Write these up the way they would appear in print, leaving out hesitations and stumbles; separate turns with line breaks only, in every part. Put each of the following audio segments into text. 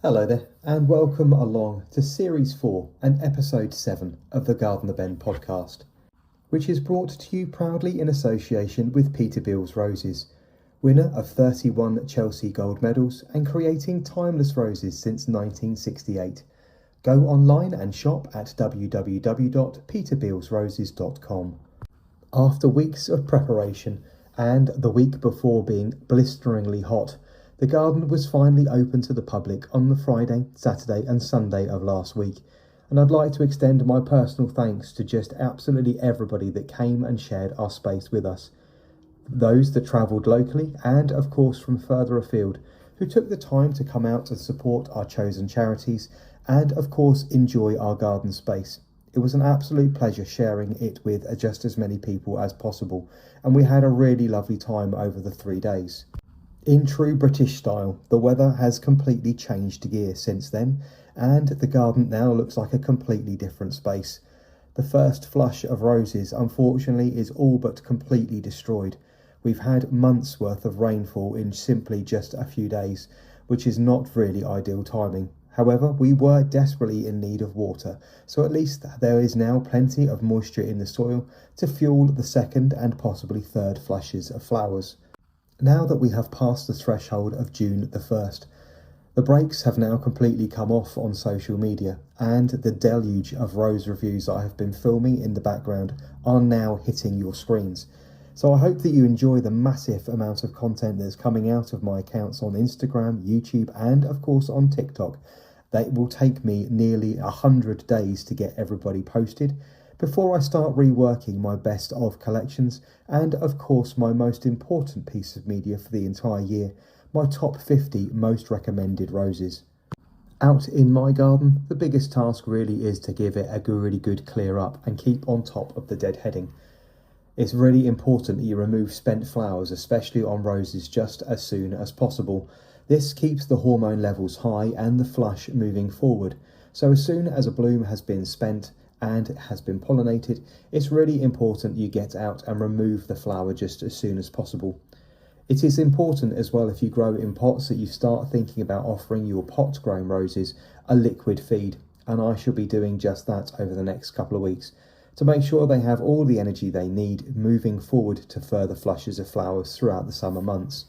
Hello there, and welcome along to Series 4 and Episode 7 of the Gardener Ben podcast, which is brought to you proudly in association with Peter Beales Roses, winner of 31 Chelsea Gold medals and creating timeless roses since 1968. Go online and shop at www.peterbealesroses.com. After weeks of preparation and the week before being blisteringly hot, the garden was finally open to the public on the Friday, Saturday and Sunday of last week, and I'd like to extend my personal thanks to just absolutely everybody that came and shared our space with us. Those that travelled locally and of course from further afield, who took the time to come out and support our chosen charities and of course enjoy our garden space. It was an absolute pleasure sharing it with just as many people as possible, and we had a really lovely time over the 3 days. In true British style, the weather has completely changed gear since then, and the garden now looks like a completely different space. The first flush of roses, unfortunately, is all but completely destroyed. We've had months worth of rainfall in simply just a few days, which is not really ideal timing. However, we were desperately in need of water, so at least there is now plenty of moisture in the soil to fuel the second and possibly third flushes of flowers. Now that we have passed the threshold of June the 1st, the brakes have now completely come off on social media, and the deluge of rose reviews I have been filming in the background are now hitting your screens. So I hope that you enjoy the massive amount of content that's coming out of my accounts on Instagram, YouTube and of course on TikTok. That will take me nearly 100 days to get everybody posted before I start reworking my best of collections and of course my most important piece of media for the entire year, my top 50 most recommended roses. Out in my garden, the biggest task really is to give it a really good clear up and keep on top of the deadheading. It's really important that you remove spent flowers, especially on roses, just as soon as possible. This keeps the hormone levels high and the flush moving forward. So as soon as a bloom has been spent and has been pollinated, it's really important you get out and remove the flower just as soon as possible. It is important as well, if you grow in pots, that you start thinking about offering your pot grown roses a liquid feed, and I shall be doing just that over the next couple of weeks to make sure they have all the energy they need moving forward to further flushes of flowers throughout the summer months.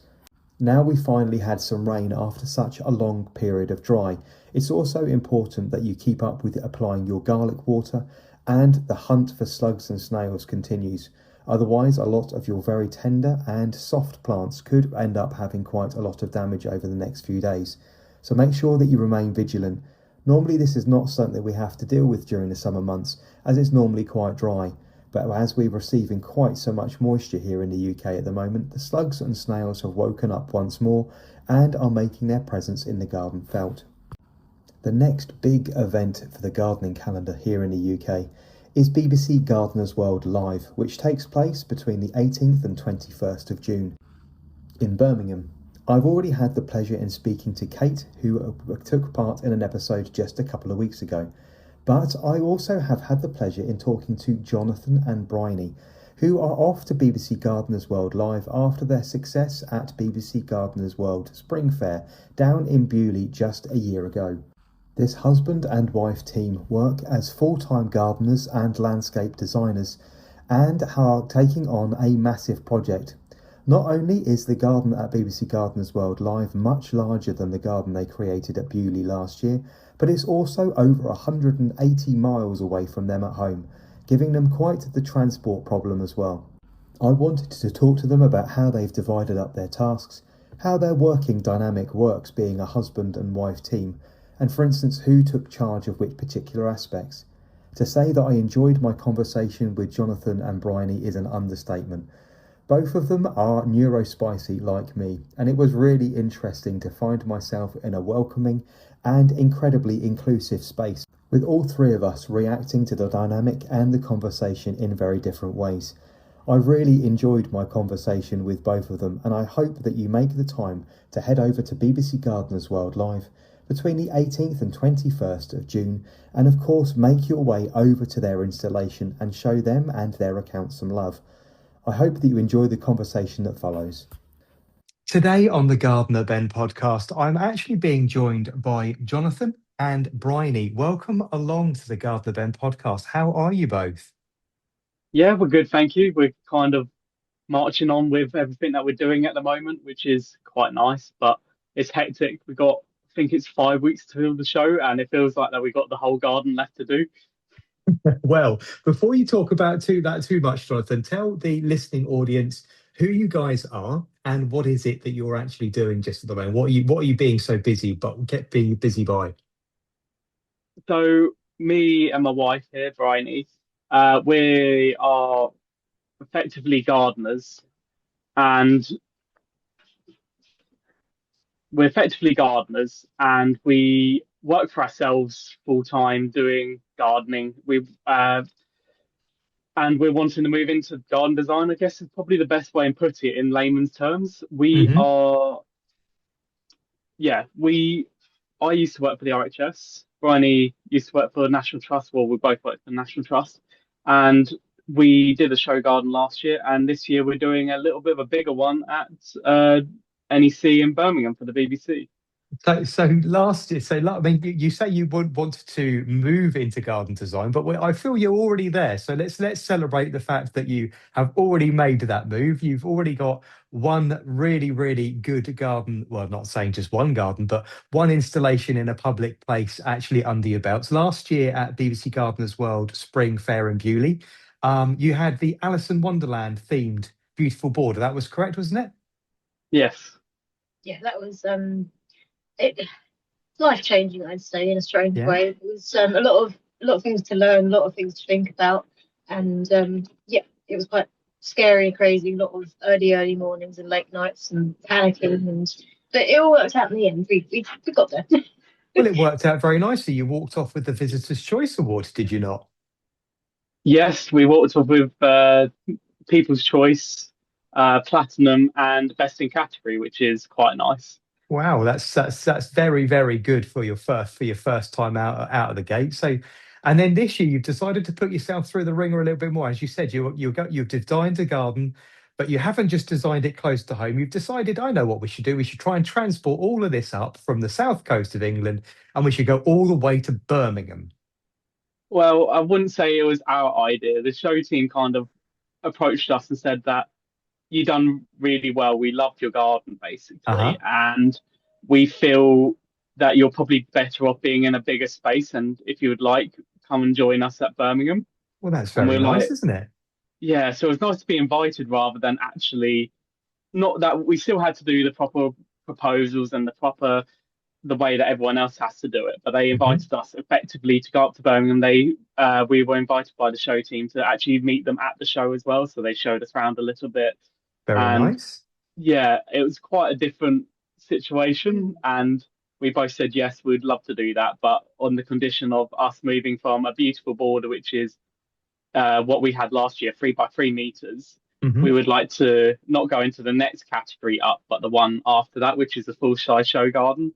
Now we finally had some rain after such a long period of dry, it's also important that you keep up with applying your garlic water, and the hunt for slugs and snails continues. Otherwise, a lot of your very tender and soft plants could end up having quite a lot of damage over the next few days. So make sure that you remain vigilant. Normally this is not something we have to deal with during the summer months, as it's normally quite dry. But as we're receiving quite so much moisture here in the UK at the moment, the slugs and snails have woken up once more and are making their presence in the garden felt. The next big event for the gardening calendar here in the UK is BBC Gardeners World Live, which takes place between the 18th and 21st of June in Birmingham. I've already had the pleasure in speaking to Kate, who took part in an episode just a couple of weeks ago. But I also have had the pleasure in talking to Jonathan and Bryony, who are off to BBC Gardeners World Live after their success at BBC Gardeners World Spring Fair down in Bewley just a year ago. This husband and wife team work as full-time gardeners and landscape designers and are taking on a massive project. Not only is the garden at BBC Gardeners World Live much larger than the garden they created at Bewley last year, but it's also over 180 miles away from them at home, giving them quite the transport problem as well. I wanted to talk to them about how they've divided up their tasks, how their working dynamic works being a husband and wife team, and for instance who took charge of which particular aspects. To say that I enjoyed my conversation with Jonathan and Bryony is an understatement. Both of them are neurospicy like me, and it was really interesting to find myself in a welcoming and incredibly inclusive space, with all three of us reacting to the dynamic and the conversation in very different ways. I really enjoyed my conversation with both of them, and I hope that you make the time to head over to BBC Gardeners World Live between the 18th and 21st of June, and of course make your way over to their installation and show them and their account some love. I hope that you enjoy the conversation that follows. Today on the Gardener Ben podcast, I'm actually being joined by Jonathan and Bryony. Welcome along to the Gardener Ben podcast. How are you both?
Yeah, we're good, thank you. We're kind of marching on with everything that we're doing at the moment, which is quite nice, but it's hectic. I think it's 5 weeks to film the show, and it feels like that we got the whole garden left to do.
Well, before you talk about too much, Jonathan, tell the listening audience who you guys are and what is it that you're actually doing just at the moment. What are you being so busy, but get being busy by?
So, me and my wife here, Bryony, we are effectively gardeners, and we work for ourselves full time doing gardening. And we're wanting to move into garden design, I guess is probably the best way and put it in layman's terms.
Hmm.
Yeah, I used to work for the RHS. Bryony used to work for the National Trust. Well, we both worked for the National Trust. And we did a show garden last year. And this year we're doing a little bit of a bigger one at NEC in Birmingham for the BBC.
So last year, I mean, you say you would want to move into garden design, but I feel you're already there. So let's celebrate the fact that you have already made that move. You've already got one really good garden. Well, I'm not saying just one garden, but one installation in a public place actually under your belts. Last year at BBC Gardeners World Spring Fair in Bewley, you had the Alice in Wonderland themed beautiful border. That was correct, wasn't it?
Yes.
Yeah, that was it life changing, I'd say, in a strange
Yeah.
way. It was a lot of things to learn, a lot of things to think about, and yeah, it was quite scary and crazy. A lot of early mornings and late nights and panicking, and but it all worked out in the end. We got there.
Well, it worked out very nicely. You walked off with the Visitor's Choice Award, did you not?
Yes, we walked off with People's Choice, Platinum, and Best in Category, which is quite nice.
Wow, that's very good for your first time out of the gate. So, and then this year you've decided to put yourself through the ringer a little bit more. As you said, you've designed a garden, but you haven't just designed it close to home. You've decided, I know what we should do. We should try and transport all of this up from the south coast of England, and we should go all the way to Birmingham.
Well, I wouldn't say it was our idea. The show team kind of approached us and said that you done really well. We loved your garden, basically,
Uh-huh.
and we feel that you're probably better off being in a bigger space. And if you would like, come and join us at Birmingham.
Well, that's
And
very
we're
nice,
like,
isn't it?
yeah. So it's nice to be invited rather than actually not that we still had to do the proper proposals and the way that everyone else has to do it. But they
Hmm.
invited us effectively to go up to Birmingham. We were invited by the show team to actually meet them at the show as well. So they showed us around a little bit.
Very
And
nice.
yeah, it was quite a different situation. And we both said yes, we'd love to do that, but on the condition of us moving from a beautiful border, which is what we had last year, 3 by 3 meters. We
Hmm.
would like to not go into the next category up, but the one after that, which is a full size show garden.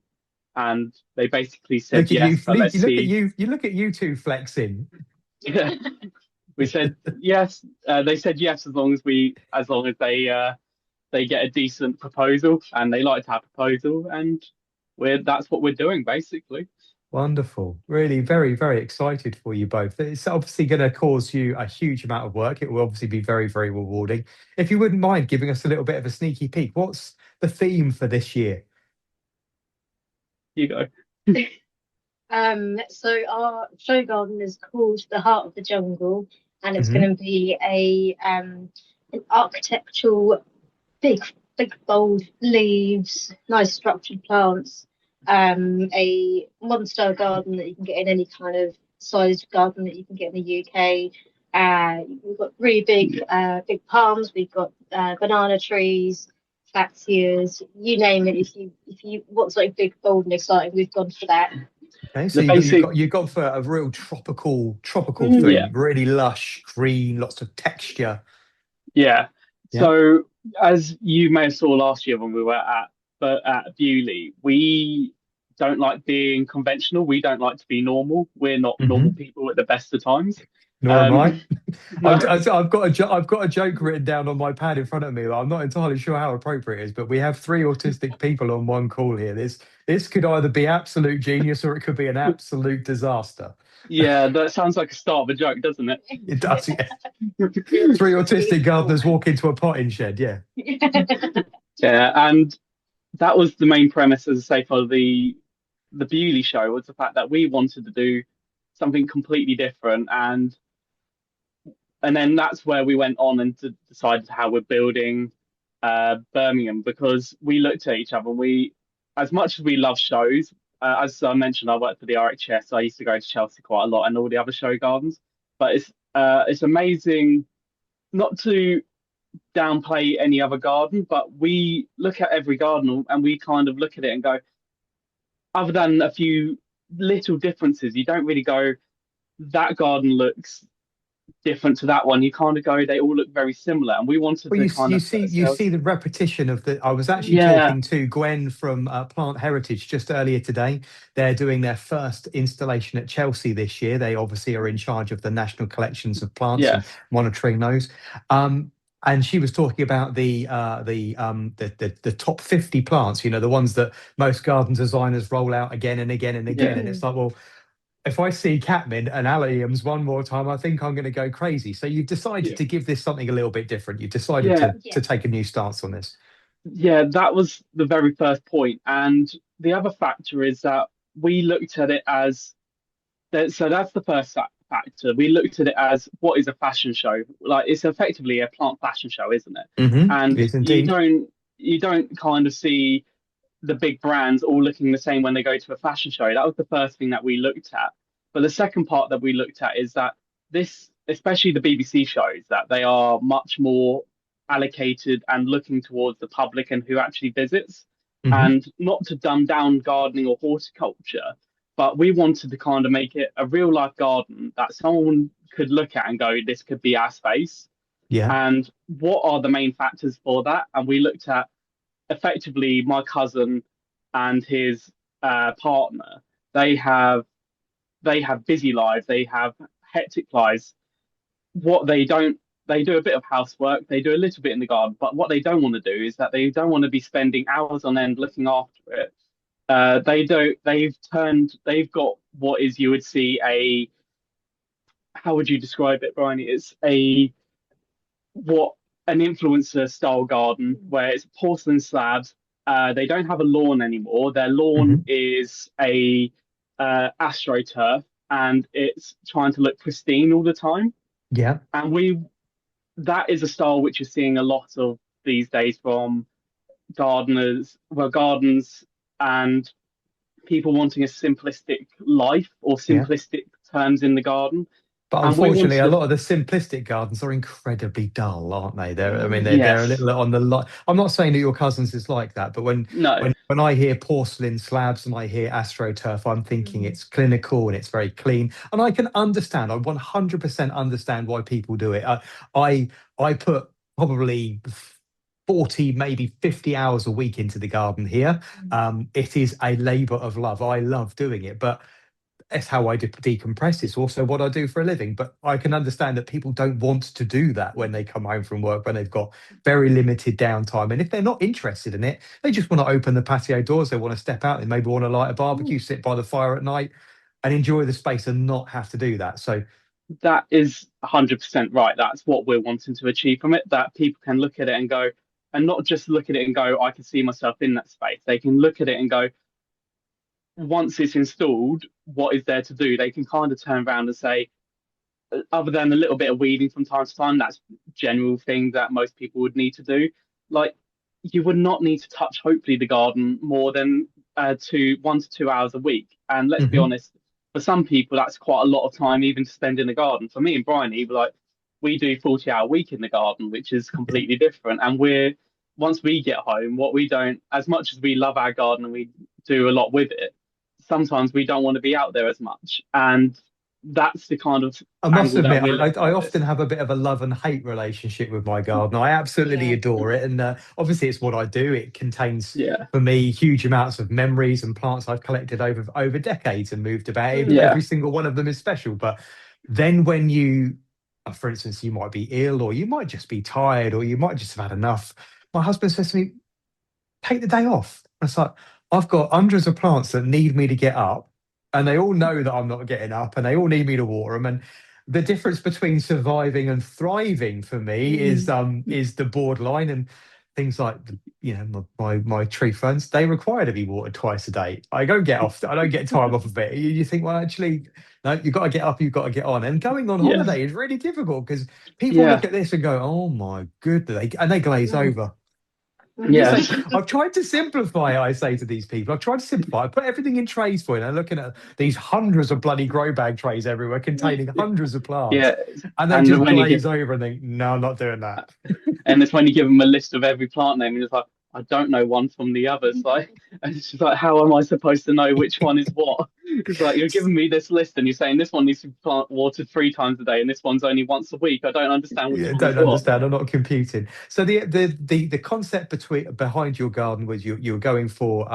And they basically said
Look at you,
yes, but let's
you look at
see.
you, you look at you two flexing.
Yeah, we said yes. They said yes as long as they get a decent proposal, and they like to have a proposal, and we're that's what we're doing basically.
Wonderful. Really very excited for you both. It's obviously going to cause you a huge amount of work. It will obviously be very rewarding. If you wouldn't mind giving us a little bit of a sneaky peek, what's the theme for this year?
You go.
So our show garden is called The Heart of the Jungle, and it's
Hmm.
going to be a an architectural big bold leaves, nice structured plants, a monster garden that you can get in any kind of sized garden that you can get in the UK. We've got really big palms. We've got banana trees, catsias, you name it. If you want something big, bold, and exciting, we've gone for that.
Okay, so
The
you got you
basic,
got you gone for a real tropical
yeah,
theme, really lush, green, lots of texture.
yeah.
Yeah.
So as you may have saw last year when we were at Bewley, we don't like being conventional. We don't like to be normal. We're not normal
Hmm.
people at the best of times.
Nor am I.
No,
I've got a joke written down on my pad in front of me. I'm not entirely sure how appropriate it is, but we have three autistic people on one call here. This could either be absolute genius or it could be an absolute disaster.
yeah, that sounds like a start of a joke, doesn't it?
It does, yeah. Three autistic gardeners walk into a potting shed, yeah.
Yeah, and that was the main premise, as I say, for the Bewley show, was the fact that we wanted to do something completely different, and then that's where we went on and decided how we're building Birmingham, because we looked at each other. We, as much as we love shows, as I mentioned, I worked for the RHS. I used to go to Chelsea quite a lot and all the other show gardens. But it's amazing, not to downplay any other garden, but we look at every garden and we kind of look at it and go, other than a few little differences, you don't really go, that garden looks different to that one. You kind of go, they all look very similar, and we wanted
Well,
to kind of put
you see
ourselves.
the repetition of the. I was actually
Yeah,
talking to Gwen from Plant Heritage just earlier today. They're doing their first installation at Chelsea this year. They obviously are in charge of the national collections of plants and
yes,
monitoring those. And she was talking about the top 50 plants. You know, the ones that most garden designers roll out again and again and again.
yeah,
And it's like, well, if I see catmint and alliums one more time, I think I'm going to go crazy. So you've decided
yeah,
to give this something a little bit different. You've decided
yeah,
to take a new stance on this.
yeah. That was the very first point, and the other factor is that we looked at it as that. So that's the first factor. We looked at it as, what is a fashion show? Like, it's effectively a plant fashion show, isn't it? And
Yes, indeed.
you don't kind of see the big brands all looking the same when they go to a fashion show. That was the first thing that we looked at. But the second part that we looked at is that this, especially the BBC shows, that they are much more allocated and looking towards the public and who actually visits.
Hmm.
And not to dumb down gardening or horticulture, but we wanted to kind of make it a real life garden that someone could look at and go, this could be our space.
Yeah,
And what are the main factors for that? And we looked at, effectively, my cousin and his partner. They have busy lives. They have hectic lives. What they don't They do a bit of housework. They do a little bit in the garden. But what they don't want to do is that they don't want to be spending hours on end looking after it. They don't. They've got what is, you would see, a, how would you describe it, Brian? It's a, what, an influencer style garden where it's porcelain slabs. They don't have a lawn anymore. Their lawn
hmm
is a astroturf, and it's trying to look pristine all the time.
yeah.
And that is a style which you're seeing a lot of these days from gardens, and people wanting a simplistic life or
Yeah.
simplistic terms in the garden.
But
And we
unfortunately,
wanted
a
to,
lot of the simplistic gardens are incredibly dull, aren't they? I mean, they're a
yes,
little on the lot. I'm not saying that your cousins is like that, but
no,
when I hear porcelain slabs and I hear astroturf, I'm thinking it's clinical and it's very clean. And I can understand. I 100% understand why people do it. I I put probably 40, maybe 50 hours a week into the garden here. It is a labour of love. I love doing it, but it's how I decompress. It's also what I do for a living. But I can understand that people don't want to do that when they come home from work, when they've got very limited downtime. And if they're not interested in it, they just want to open the patio doors. They want to step out. They maybe want to light a barbecue, sit by the fire at night and enjoy the space and not have to do that. So,
that is 100% right. That's what we're wanting to achieve from it, that people can look at it and go, and not just look at it and go, I can see myself in that space. They can look at it and go, once it's installed, what is there to do? They can kind of turn around and say, other than a little bit of weeding from time to time, that's general thing that most people would need to do. Like, you would not need to touch, hopefully, the garden more than 1 to 2 hours a week. And let's be
mhm,
honest, for some people, that's quite a lot of time even to spend in the garden. For me and Bryony, we do 40-hour week in the garden, which is
yeah.
completely different. And once we get home, what we don't, as much as we love our garden and we do a lot with it, sometimes we don't want to be out there as much. And that's the kind of
I must
angle that
admit,
we're looking
I
at this.
often have a bit of a love and hate relationship with my garden. I absolutely
Yeah.
adore it. And obviously, it's what I do. It contains,
Yeah,
for me, huge amounts of memories and plants I've collected over decades and moved about.
Mm.
yeah,
Every single one of them is special. But
Then when you, for instance, you might be ill, or you might just be tired, or you might just have had enough. My husband says to me, take the day off. And it's like, I've got hundreds of plants that need me to get up, and they all know that I'm not getting up, and they all need me to water them. And the difference between surviving and thriving for me is the borderline. And things like my tree ferns, they require to be watered twice a day. I don't get off, I don't get time off of it. You think, well, actually, no, you've got to get up, you've got to get on. And going on
Yeah.
holiday is really difficult because people
Yeah.
look at this and go, oh my goodness, and they glaze over.
Yeah.
I've tried to simplify it, I say to these people. I've tried to simplify. I put everything in trays for you. And I'm looking at these hundreds of bloody grow bag trays everywhere containing hundreds of plants.
Yeah.
And they
And
just
when you
glaze over and think, no, I'm not doing that.
And it's when you give them a list of every plant name, and it's like, I don't know one from the others. Like, and it's just like, how am I supposed to know which one is what? It's like, you're giving me this list and you're saying this one needs to be watered 3 times a day and this one's only once a week. I don't understand which
Yeah,
one is
don't
what.
understand. I'm not computing. So the concept behind your garden was you were going for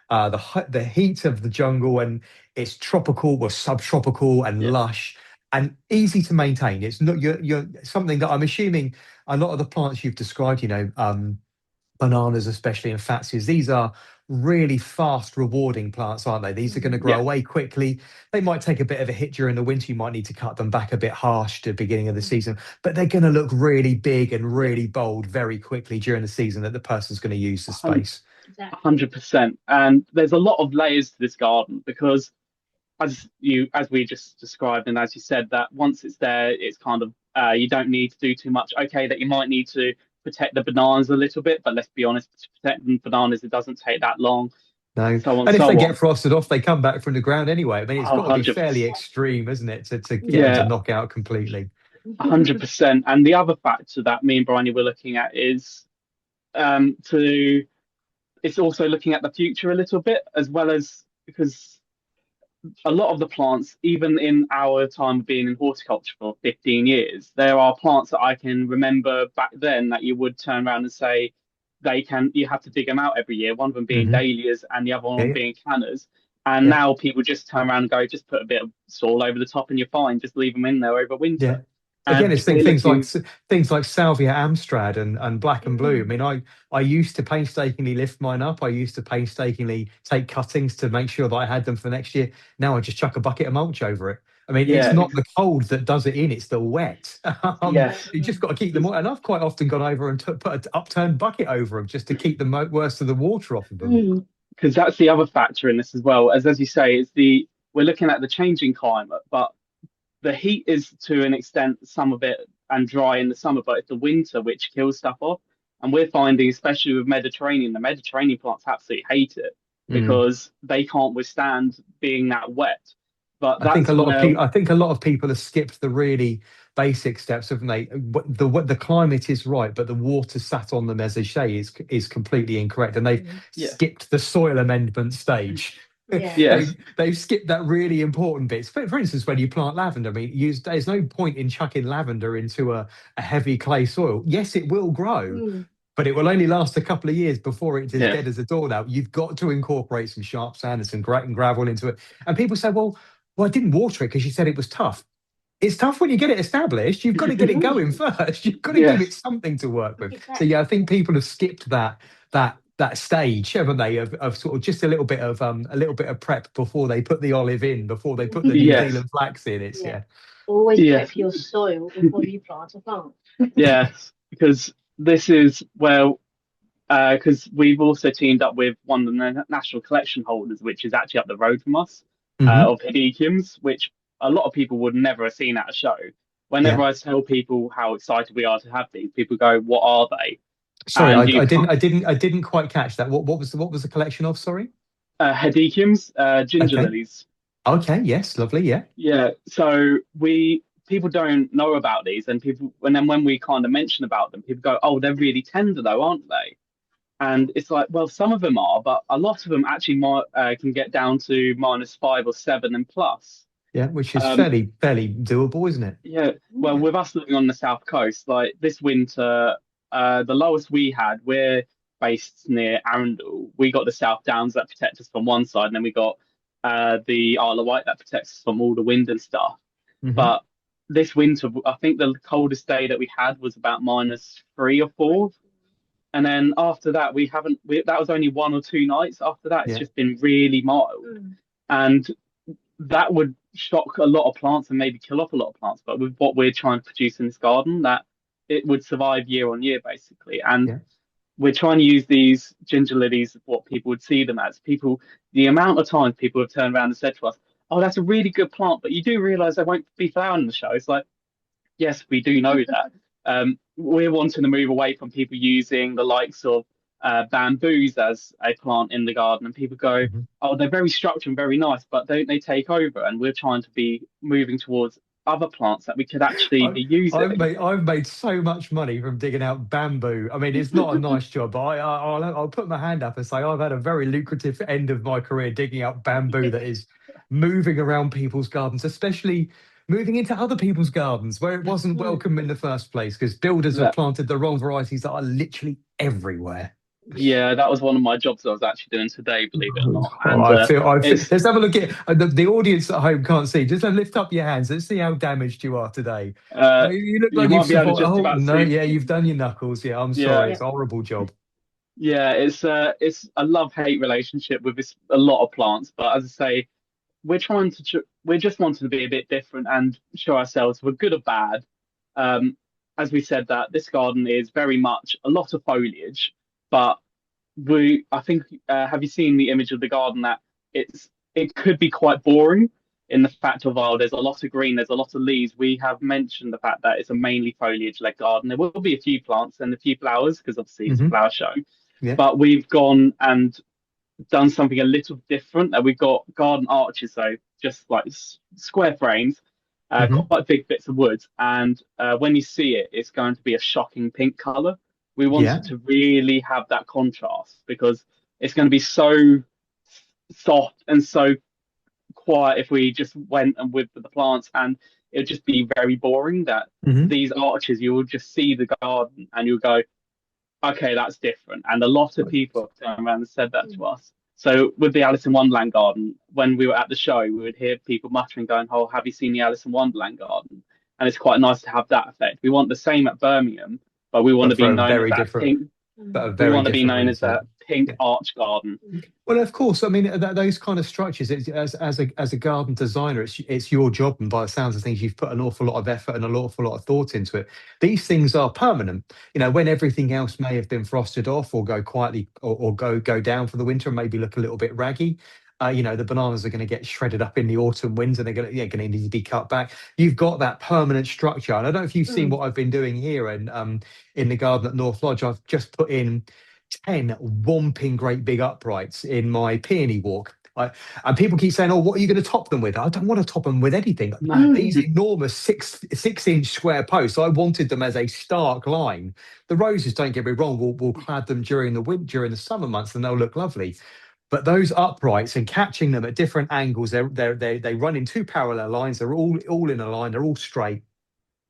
the heat of the jungle, and it's tropical or subtropical and
Yeah.
lush and easy to maintain. It's not you're something that I'm assuming a lot of the plants you've described, bananas especially and fatsias, these are really fast rewarding plants, aren't they? These are going to grow
Yeah.
away quickly. They might take a bit of a hit during the winter. You might need to cut them back a bit harsh to the beginning of the season, but they're going to look really big and really bold very quickly during the season that the person's going to use the space.
100%. And there's a lot of layers to this garden because as we just described, and as you said, that once it's there, it's kind of you don't need to do too much. Okay, that you might need to protect the bananas a little bit, but let's be honest, to protect the bananas, it doesn't take that long.
No,
So on,
and if
so
they
on.
get frosted off, they come back from the ground anyway. I mean, it's got to be
100%.
fairly extreme, isn't it, to get them to
Yeah,
knock out completely.
100%. And the other factor that me and Bryony were looking at is to it's also looking at the future a little bit, as well as because a lot of the plants, even in our time of being in horticulture for 15 years, there are plants that I can remember back then that you would turn around and say you have to dig them out every year, one of them being
Mhm.
dahlias and the other one
Yeah,
being cannas. And
yeah,
now people just turn around and go, just put a bit of soil over the top and you're fine. Just leave them in there over
yeah.
winter.
Again,
And
it's
we're looking,
things like Salvia Amstrad and Black and Blue. I mean, I used to painstakingly lift mine up. I used to painstakingly take cuttings to make sure that I had them for next year. Now I just chuck a bucket of mulch over it. I mean, it's
yeah,
not the cold that does it in; it's the wet.
yes.
You just got to keep them. And I've quite often gone over and put an upturned bucket over them just to keep the worst of the water off of them.
Because that's the other factor in this as well. As you say, we're looking at the changing climate, but the heat is to an extent some of it and dry in the summer, but it's the winter which kills stuff off. And we're finding, especially with Mediterranean, the Mediterranean plants absolutely hate it
Mm.
because they can't withstand being that wet. But
I think a
that's
lot of
where,
people. I think a lot of people have skipped the really basic steps, haven't they? The climate is right, but the water sat on them, as they say, is completely incorrect, and they've
yeah,
skipped the soil amendment stage.
yes,
They've skipped that really important bit. For instance, when you plant lavender, I mean, there's no point in chucking lavender into a heavy clay soil. Yes, it will grow, but it will only last a couple of years before it's as
yeah,
dead as a doornail. You've got to incorporate some sharp sand and some gravel into it. And people say, well, I didn't water it because you said it was tough. It's tough when you get it established. You've got to get it going first. You've got to give it
yes,
something to work with. So yeah, I think people have skipped that stage, haven't they? Of sort of just a little bit of prep before they put the olive in, before they put the New
yes,
Zealand flax in. It's yeah.
Always
yeah,
prep your soil before you plant a plant.
yes, because this is where because we've also teamed up with one of the national collection holders, which is actually up the road from us,
Hmm.
of Hedeciums, which a lot of people would never have seen at a show. Whenever
Yeah.
I tell people how excited we are to have these, people go, "What are they?"
Sorry,
And you
I
can't.
didn't quite catch that. What was the collection of? Sorry.
Hedeciums, ginger
Okay.
lilies.
Okay. Yes. Lovely. Yeah.
Yeah. So people don't know about these, and then when we kind of mention about them, people go, "Oh, they're really tender, though, aren't they?" And it's like, well, some of them are, but a lot of them actually can get down to -5 or 7 and plus.
Yeah. Which is
Um,
fairly doable, isn't it?
yeah, well, with us living on the south coast, like this winter, the lowest we had, we're based near Arundel. We got the South Downs that protect us from one side, and then we got the Isle of Wight that protects us from all the wind and stuff. But this winter, I think the coldest day that we had was about -3 or 4. And then after that, that was only 1 or 2 nights. After that, it's
Yeah.
just been really mild. And that would shock a lot of plants and maybe kill off a lot of plants. But with what we're trying to produce in this garden, that it would survive year on year, basically. And
Yeah.
we're trying to use these ginger lilies, what people would see them as. The amount of times people have turned around and said to us, "Oh, that's a really good plant, but you do realize they won't be flowering in the show." It's like, yes, we do know that. We're wanting to move away from people using the likes of bamboos as a plant in the garden, and people go, "Oh, they're very structured and very nice, but don't they take over?" And we're trying to be moving towards other plants that we could actually be using.
I've made so much money from digging out bamboo. I mean, it's not a nice job, but I'll put my hand up and say I've had a very lucrative end of my career digging out bamboo that is moving around people's gardens, especially moving into other people's gardens where it wasn't welcome in the first place because builders have planted the wrong varieties that are literally everywhere.
Yeah, that was one of my jobs I was actually doing today, believe it or not. And
I feel. Let's have a look at the audience at home can't see. Just lift up your hands. Let's see how damaged you are today. You look like
might be able to just
Oh
about
no,
see.
yeah, you've done your knuckles. Yeah, I'm sorry. It's a horrible job.
Yeah, it's a love-hate relationship with a lot of plants. But as I say, we're just wanting to be a bit different and show ourselves we're good or bad. As we said, that this garden is very much a lot of foliage, but I think have you seen the image of the garden that it could be quite boring in the fact of, oh, there's a lot of green, there's a lot of leaves. We have mentioned the fact that it's a mainly foliage-led garden. There will be a few plants and a few flowers because obviously it's a flower show.
Yeah.
But we've gone and done something a little different. We've got garden arches, so just like square frames, quite big bits of wood. And when you see it, it's going to be a shocking pink color. We wanted to really have that contrast because it's going to be so soft and so quiet if we just went and with the plants, and it'd just be very boring. That these arches, you will just see the garden and you'll go, okay, that's different. And a lot of people have turned around and said that to us. So with the Alice in Wonderland garden, when we were at the show, we would hear people muttering, going, "Oh, have you seen the Alice in Wonderland garden?" And it's quite nice to have that effect. We want the same at Birmingham, but we want to be known as that pink. We want to be known as that pink arch garden.
Well, of course. I mean, those kind of structures. As a garden designer, it's your job, and by the sounds of things, you've put an awful lot of effort and an awful lot of thought into it. These things are permanent. You know, when everything else may have been frosted off, or go quietly, or go down for the winter, and maybe look a little bit raggy. You know, the bananas are going to get shredded up in the autumn winds, and they're going to need to be cut back. You've got that permanent structure, and I don't know if you've seen what I've been doing here, and in the garden at North Lodge, I've just put in 10 whomping great big uprights in my peony walk. And people keep saying, "Oh, what are you going to top them with?" I don't want to top them with anything. These enormous six-inch square posts, I wanted them as a stark line. The roses, don't get me wrong, we'll clad them during the summer months, and they'll look lovely. But those uprights and catching them at different angles, they run in two parallel lines. They're all in a line. They're all straight.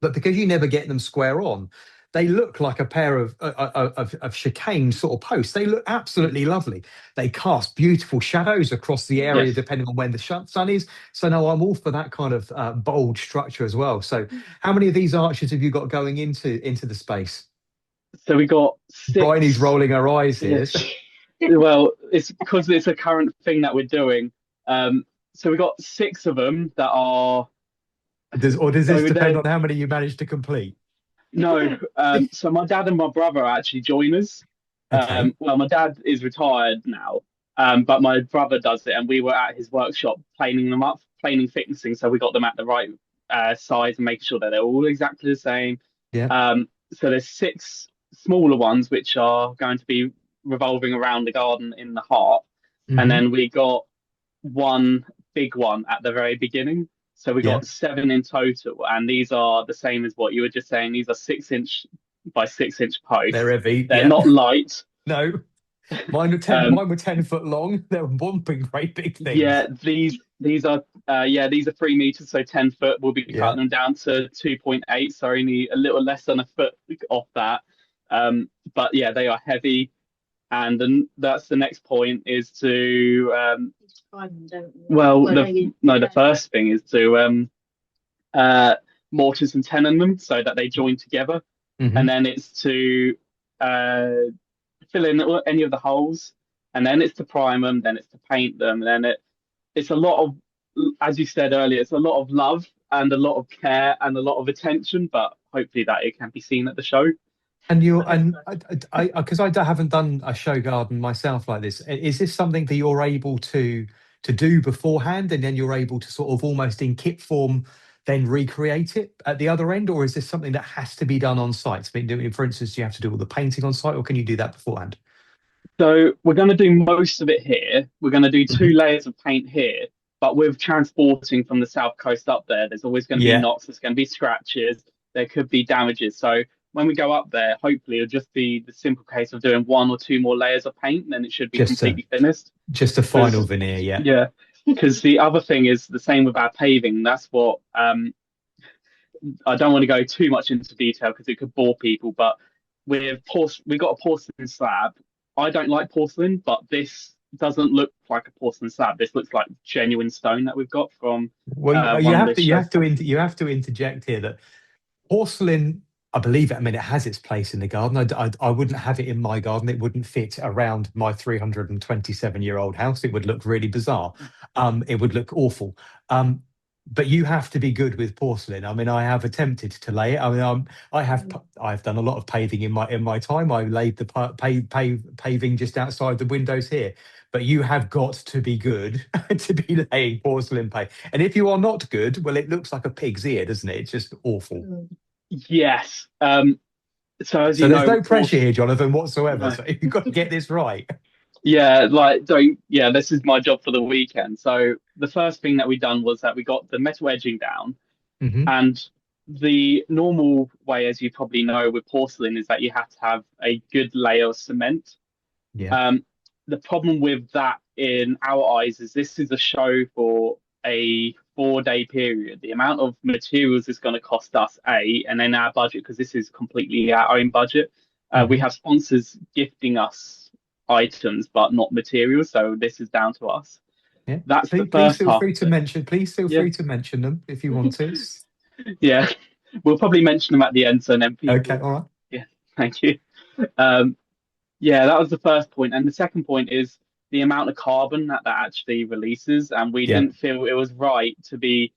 But because you never get them square on, they look like a pair of chicane sort of posts. They look absolutely lovely. They cast beautiful shadows across the area depending on when the sun is. So no, I'm all for that kind of bold structure as well. So how many of these arches have you got going into the space?
So we got 6.
Bryony's rolling her eyes here.
Well, it's because it's a current thing that we're doing. So we got 6 of them that are.
Does this depend on how many you managed to complete?
No. So my dad and my brother are actually joiners.
Okay.
Well, my dad is retired now, but my brother does it, and we were at his workshop planing them up, planing thicknessing, so we got them at the right size and making sure that they're all exactly the same.
Yeah.
So there's 6 smaller ones which are going to be revolving around the garden in the heart, and then we got one big one at the very beginning. So we got 7 in total, and these are the same as what you were just saying. These are 6-inch by 6-inch posts.
They're heavy.
They're not light.
No, mine were 10. Mine were 10 foot long. They're whomping great big things.
Yeah, these are 3 meters, so 10 foot. We'll be cutting them down to 2.8, so only a little less than a foot off that. But yeah, they are heavy. And then that's the next point is to the first thing is to mortars and tenon them so that they join together.
Mhm.
And then it's to fill in any of the holes, and then it's to prime them, then it's to paint them, and then it's a lot of, as you said earlier, it's a lot of love and a lot of care and a lot of attention, but hopefully that it can be seen at the show.
And because I haven't done a show garden myself like this, is this something that you're able to do beforehand, and then you're able to sort of almost in kit form then recreate it at the other end, or is this something that has to be done on site? I mean, for instance, do you have to do all the painting on site, or can you do that beforehand?
So we're going to do most of it here. We're going to do two
Mhm.
layers of paint here, but with transporting from the south coast up there, there's always going to be
Yeah,
knots, there's going to be scratches, there could be damages. So when we go up there, hopefully it'll just be the simple case of doing one or two more layers of paint, and then it should be
just a
completely finished.
final
Because
veneer. Yeah.
yeah, because the other thing is the same with our paving. That's what I don't want to go too much into detail because it could bore people, but we got a porcelain slab. I don't like porcelain, but this doesn't look like a porcelain slab. This looks like genuine stone that we've got from
Well, you
one of
have
the
to you
shows.
have to you have to interject here that porcelain, I believe it. I mean, it has its place in the garden. I wouldn't have it in my garden. It wouldn't fit around my 327-year-old house. It would look really bizarre. It would look awful. But you have to be good with porcelain. I mean, I have attempted to lay it. I mean, I've done a lot of paving in my time. I laid the paving just outside the windows here. But you have got to be good to be laying porcelain paint. And if you are not good, well, it looks like a pig's ear, doesn't it? It's just awful.
Yes. So as
So
you
there's
know,
no pressure here, Jonathan, whatsoever.
no.
So you've got to get this right.
Yeah, like don't yeah, this is my job for the weekend. So the first thing that we done was that we got the metal edging down.
Hmm.
And the normal way, as you probably know, with porcelain is that you have to have a good layer of cement.
Yeah.
Um, the problem with that in our eyes is this is a show for a 4 day period. The amount of materials is going to cost us, and then our budget, because this is completely our own budget. We
Hmm.
have sponsors gifting us items, but not materials. So this is down to us.
Yeah.
That's the
Please
first
feel
half
free
of
to
it.
mention. Please feel
Yeah.
free to mention them if you want to.
Yeah. We'll probably mention them at the end so then
Okay.
people.
All right.
Yeah, thank you. Um, yeah, that was the first point. And the second point is the amount of carbon that actually releases. And we
Yeah.
didn't feel it was right to be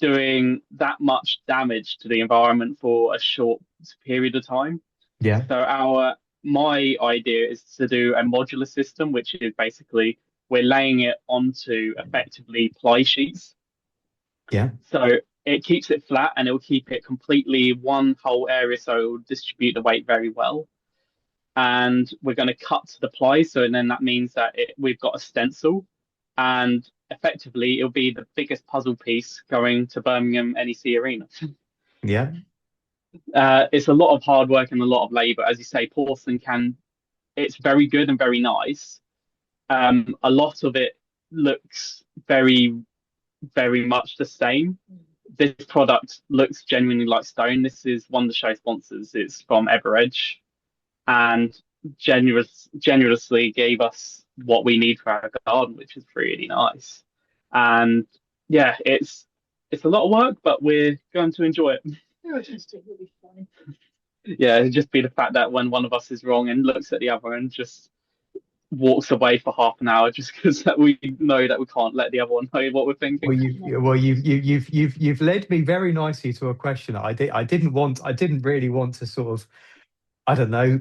doing that much damage to the environment for a short period of time.
Yeah.
So my idea is to do a modular system, which is basically we're laying it onto effectively ply sheets.
Yeah.
So it keeps it flat and it will keep it completely one whole area, so it will distribute the weight very well. And we're going to cut the ply, so then that means that we've got a stencil, and effectively it'll be the biggest puzzle piece going to Birmingham NEC Arena.
Yeah.
It's a lot of hard work and a lot of labour, as you say. Porcelain it's very good and very nice. A lot of it looks very, very much the same. This product looks genuinely like stone. This is one of the show sponsors. It's from Everedge, and generously gave us what we need for our garden, which is really nice. And yeah, it's a lot of work, but we're going to enjoy it.
It will be fine.
Yeah, it'd just be the fact that when one of us is wrong and looks at the other and just walks away for half an hour just because that we know that we can't let the other one know what we're thinking.
You've led me very nicely to a question. I didn't really want to sort of, I don't know,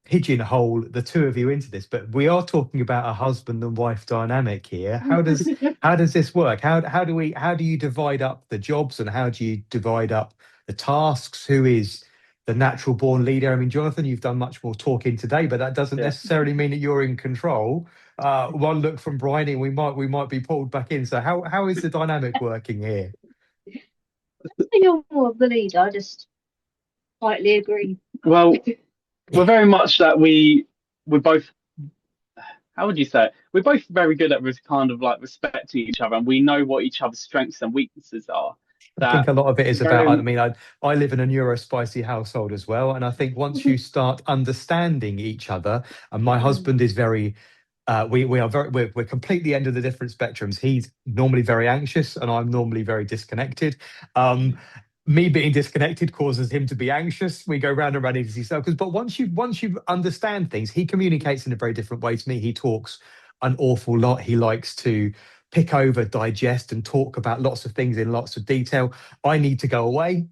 pigeonhole the two of you into this, but we are talking about a husband and wife dynamic here. How does this work? How do you divide up the jobs, and how do you divide up the tasks? Who is the natural born leader? I mean, Jonathan, you've done much more talking today, but that doesn't
Yeah.
necessarily mean that you're in control. One look from Bryony, we might be pulled back in. So how is the dynamic working here?
I think you're more of the leader. I just quietly agree.
Well, we're very much that we're both, how would you say it? We're both very good at kind of like respecting each other, and we know what each other's strengths and weaknesses are.
I think a lot of it is about, I
very
mean, I live in a neurospicy household as well. And I think once you start understanding each other, and my husband is very We are we're completely end of the different spectrums. He's normally very anxious, and I'm normally very disconnected. Me being disconnected causes him to be anxious. We go round and round in these circles. But once you understand things, he communicates in a very different way to me. He talks an awful lot. He likes to pick over, digest, and talk about lots of things in lots of detail. I need to go away.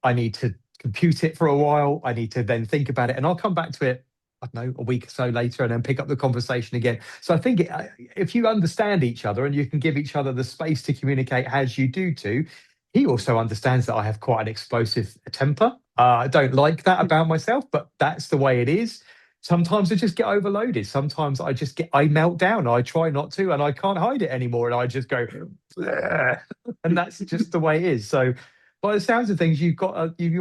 I need to compute it for a while. I need to then think about it, and I'll come back to it, I don't know, a week or so later, and then pick up the conversation again. So I think if you understand each other and you can give each other the space to communicate as you do too, he also understands that I have quite an explosive temper. I don't like that about myself, but that's the way it is. Sometimes I just get overloaded. Sometimes I melt down. I try not to, and I can't hide it anymore. And I just go, "Bleh." And that's just the way it is. So by the sounds of things, you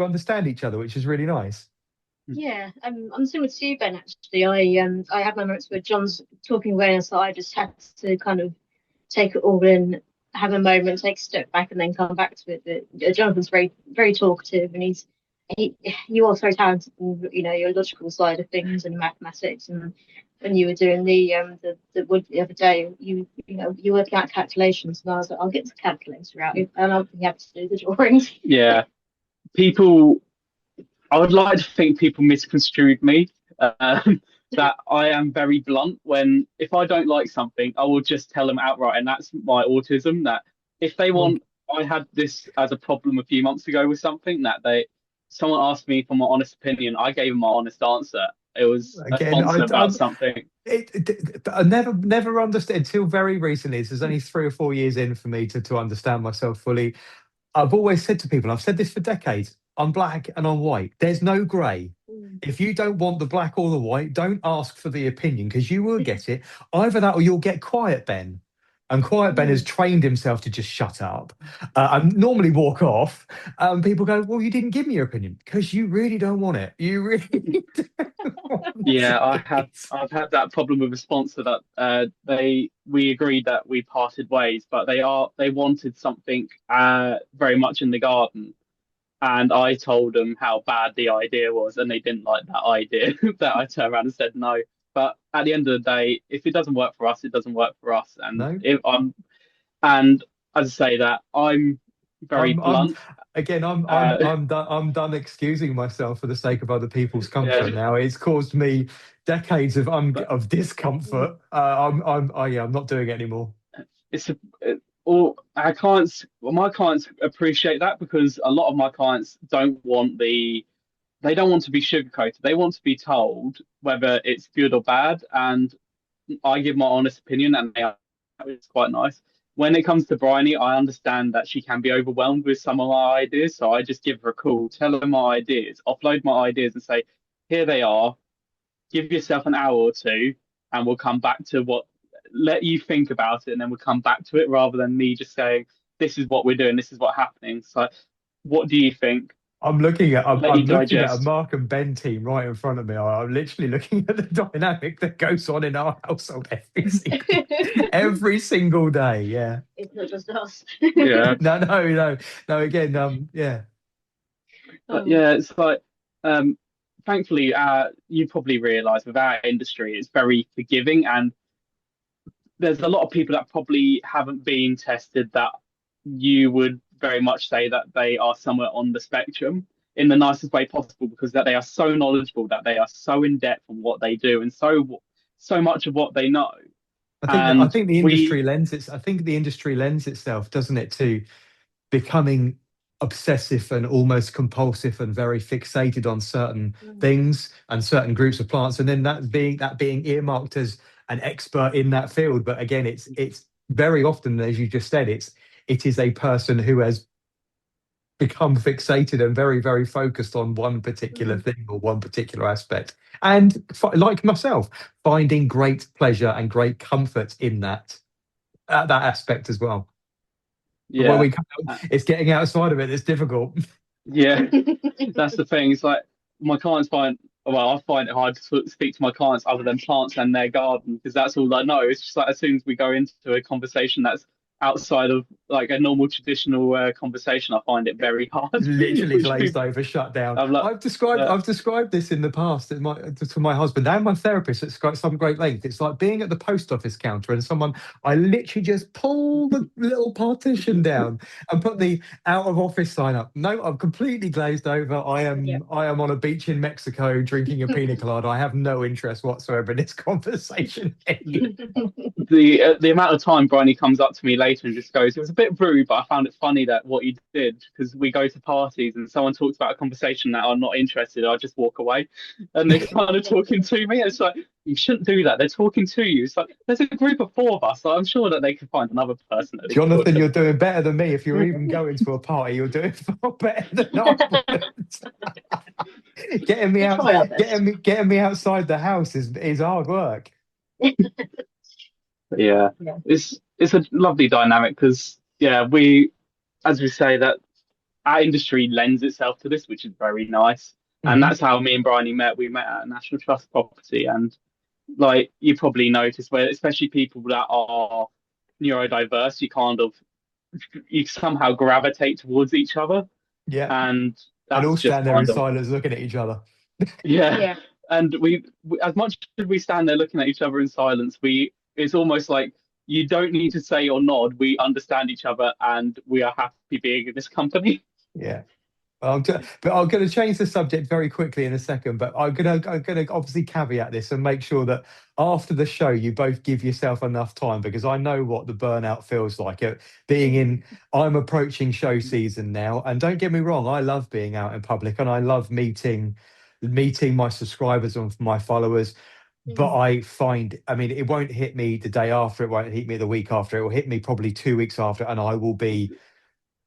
understand each other, which is really nice.
Yeah, I'm similar to you, Ben. Actually, I have moments where John's talking away, and so I just had to kind of take it all in, have a moment, take a step back, and then come back to it. But Jonathan's very talkative, and you are very talented in, your logical side of things and mathematics. And when you were doing the wood the other day, you working out calculations, and I was like, I'll get the calculator out, and I'll be happy to do the drawings.
Yeah, people. I would like to think people misconstrued me. That I am very blunt when if I don't like something, I will just tell them outright, and that's my autism. That if they want, I had this as a problem a few months ago with something that someone asked me for my honest opinion. I gave them my honest answer. It was a
Again,
sponsor about something.
I never understood until very recently. This is only 3 or 4 years in for me to understand myself fully. I've always said to people, I've said this for decades, I'm black and I'm white. There's no grey. If you don't want the black or the white, don't ask for the opinion because you will get it. Either that or you'll get Quiet Ben. And Quiet Ben has trained himself to just shut up and normally walk off. People go, well, you didn't give me your opinion because you really don't want it. You really don't want
Yeah,
it.
I've had that problem with a sponsor that we agreed that we parted ways, but they wanted something very much in the garden. And I told them how bad the idea was, and they didn't like that idea. That I turned around and said no. But at the end of the day, if it doesn't work for us, it doesn't work for us. And
No.
if and as I say that, I'm very blunt.
I'm done. I'm done excusing myself for the sake of other people's comfort. Now it's caused me decades of discomfort. I'm not doing it anymore.
Or our clients, well, my clients appreciate that because a lot of my clients they don't want to be sugarcoated. They want to be told whether it's good or bad, and I give my honest opinion, and it's quite nice. When it comes to Bryony, I understand that she can be overwhelmed with some of my ideas, so I just give her a call, tell her my ideas, offload my ideas, and say, "Here they are. Give yourself an hour or two, and we'll come back to let you think about it, and then we'll come back to it rather than me just saying, this is what we're doing, this is what's happening. So what do you think?
I'm looking at
Let you
looking at a
digest.
Mark and Ben team right in front of me. I'm literally looking at the dynamic that goes on in our household every single day. Yeah.
It's not just us.
Yeah.
No. Again, yeah.
But yeah, it's like thankfully you probably realise with our industry it's very forgiving, and there's a lot of people that probably haven't been tested that you would very much say that they are somewhere on the spectrum in the nicest way possible, because that they are so knowledgeable, that they are so in depth on what they do, and so much of what they know.
I think the industry lends itself, doesn't it, to becoming obsessive and almost compulsive and very fixated on certain things and certain groups of plants, and then that being earmarked as an expert in that field. But again, it's very often, as you just said, it is a person who has become fixated and very, very focused on one particular thing or one particular aspect. And like myself, finding great pleasure and great comfort in that aspect as well.
Yeah.
When it's getting outside of it that's difficult.
Yeah, that's the thing. It's like I find it hard to speak to my clients other than plants and their garden, because that's all I know. It's just like as soon as we go into a conversation that's outside of like a normal traditional conversation, I find it very hard.
Literally glazed over, shut down.
I'm like,
I've described this in the past to my husband and my therapist at some great length. It's like being at the post office counter and I literally just pull the little partition down and put the out of office sign up. No, I'm completely glazed over. I am on a beach in Mexico drinking a pina colada. I have no interest whatsoever in this conversation.
The amount of time Bryony comes up to me later and just goes, it was a bit rude, but I found it funny that what you did, because we go to parties and someone talks about a conversation that I'm not interested in, I just walk away and they're kind of talking to me. It's like, you shouldn't do that. They're talking to you. It's like, there's a group of 4 of us. So I'm sure that they can find another person. That
Jonathan, you're doing better than me. If you're even going to a party, you're doing far better than I would. Getting me outside the house is hard work.
Yeah. It's a lovely dynamic because we, as we say, that our industry lends itself to this, which is very nice. And that's how me and Bryony met. We met at a National Trust property, and like you probably noticed, where especially people that are neurodiverse, you somehow gravitate towards each other.
Yeah.
And that's
all
just
stand there in silence looking at each other.
Yeah. And we, as much as we stand there looking at each other in silence, it's almost like you don't need to say or nod. We understand each other and we are happy being in this company.
Yeah. I'm going to change the subject very quickly in a second, but I'm going to obviously caveat this and make sure that after the show, you both give yourself enough time, because I know what the burnout feels like. I'm approaching show season now, and don't get me wrong, I love being out in public and I love meeting my subscribers and my followers. But I find, it won't hit me the day after, it won't hit me the week after, it will hit me probably 2 weeks after, and I will be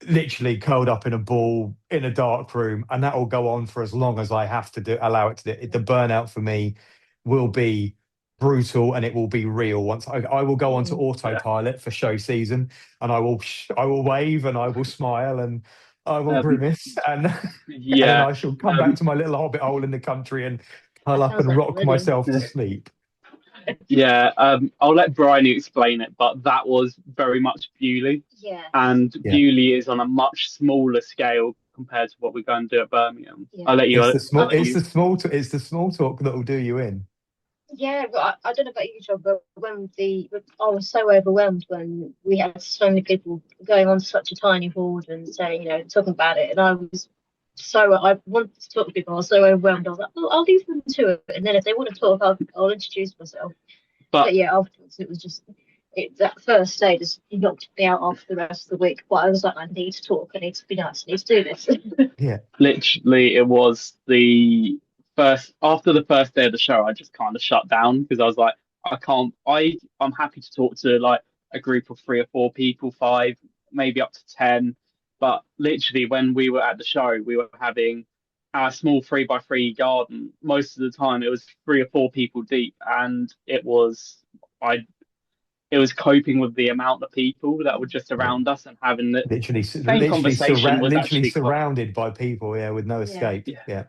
literally curled up in a ball in a dark room, and that will go on for as long as I have to allow it to. The burnout for me will be brutal, and it will be real. Once I will go onto autopilot for show season, and I will wave and I will smile and I will grimace, and then I shall come back to my little hobbit hole in the country and curl up and rock myself to sleep.
I'll let Bryony explain it, but that was very much Bewley. And Bewley is on a much smaller scale compared to what we're going to do at Birmingham. I'll let you.
It's the small talk that will do you in.
Yeah, but I don't know about you, John, but I was so overwhelmed when we had so many people going on such a tiny board and saying, talking about it, and I wanted to talk to people. I was so overwhelmed. I was like, I'll leave them to it, and then if they want to talk, I'll introduce myself. But afterwards it was just that first day just knocked me out after the rest of the week. But I was like, I need to talk. I need to be nice. I need to do this.
Yeah,
literally, it was after the first day of the show, I just kind of shut down because I was like, I'm happy to talk to like a group of 3 or 4 people, 5, maybe up to 10. But literally, when we were at the show, we were having our small 3x3 garden. Most of the time, it was 3 or 4 people deep, and it was coping with the amount of people that were just around us and having the same conversation.
Literally surrounded by people, with no escape. Yeah.